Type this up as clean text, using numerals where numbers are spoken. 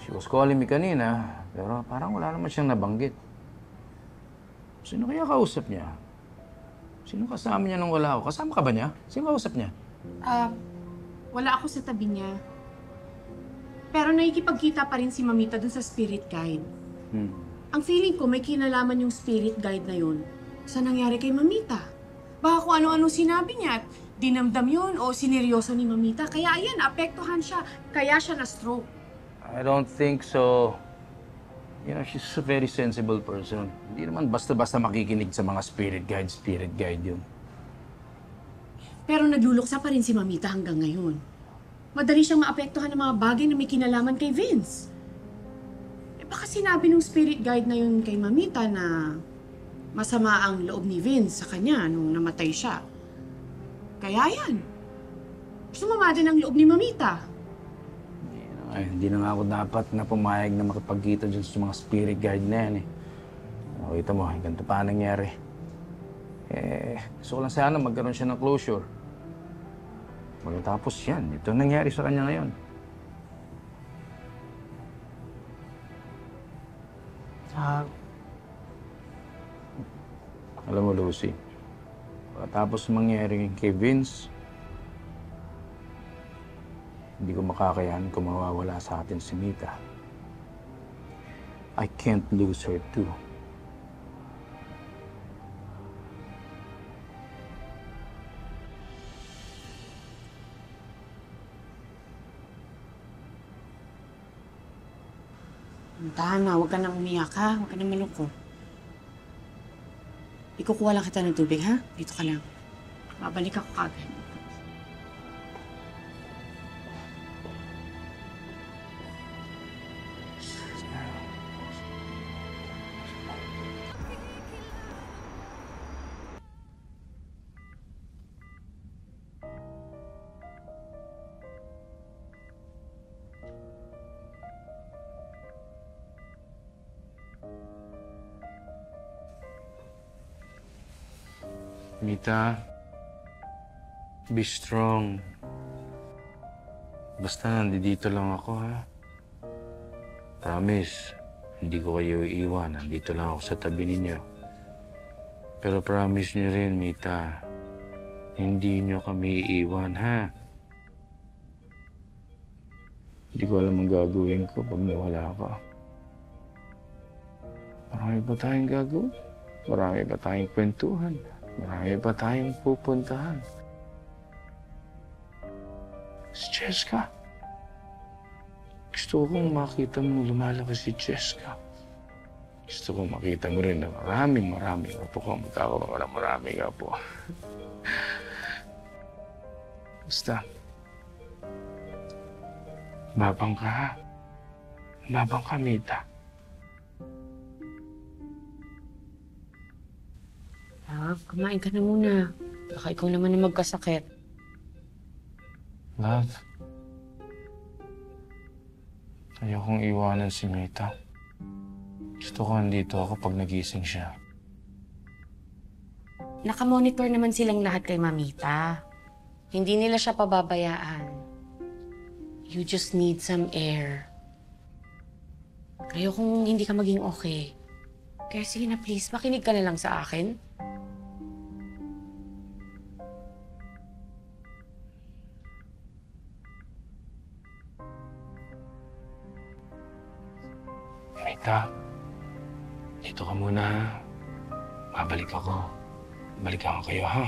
She was calling me kanina, pero parang wala naman siyang nabanggit. Sino kaya kausap niya? Sino kasama niya nung wala ako? Kasama ka ba niya? Sino kausap niya? Ah, wala ako sa tabi niya. Pero nakikipagkita pa rin si Mamita dun sa spirit guide. Ang feeling ko may kinalaman yung spirit guide na yun sa nangyari kay Mamita. Baka kung ano-ano sinabi niya at dinamdam yun o sineryoso ni Mamita. Kaya ayan, naapektuhan siya. Kaya siya na-stroke. I don't think so. You know, she's a very sensible person. Hindi naman basta-basta makikinig sa mga spirit guide yun. Pero nagluluksa pa rin si Mamita hanggang ngayon. Madali siyang maapektuhan ng mga bagay na may kinalaman kay Vince. Eh baka sinabi ng spirit guide na yun kay Mamita na masama ang loob ni Vince sa kanya nung namatay siya. Kaya yan. Sumama din ang loob ni Mamita. Ay, hindi na nga ako dapat na pumayag na makipagkita dyan sa mga spirit guide na yan eh. Nakita mo, ganito pa nangyari. Gusto ko lang sana magkaroon siya ng closure. Magkatapos yan, ito nangyari sa kanya ngayon. Alam mo, Lucy, pagkatapos mangyari kay Vince, hindi ko makakayanan kung mawawala sa atin si Mita. I can't lose her too. Tahan na, huwag ka nang umiyak ha. Huwag ka nang malungkot. Ikukuha lang kita ng tubig ha. Dito ka lang. Babalik ako kagad. Mita, be strong. Basta nandito lang ako, ha? Promise, hindi ko kayo iiwan. Nandito lang ako sa tabi ninyo. Pero promise niyo rin, Mita, hindi niyo kami iiwan, ha? Hindi ko alam ang gagawin ko pag nawala ka. Marami pa tayong gagawin. Marami pa tayong kwentuhan. Marami pa tayong pupuntahan. Si Jessica. Gusto kong makita mo lumalaki si Jessica. Gusto kong makita mo rin na maraming apo ko. Magkakaroon ng maraming apo. Basta, babang ka ha. Babang ka, Mita. Kumain ka na muna. Baka ikaw naman na magkasakit. Love, ayokong iwanan si Mita. Gusto ko andito ako pag nagising siya. Nakamonitor naman silang lahat kay Mamita. Hindi nila siya pababayaan. You just need some air. Ayokong hindi ka maging okay. Kaya sige na please, makinig ka na lang sa akin. Mita, dito ka muna. Babalik ako. Balikan ko kayo, ha?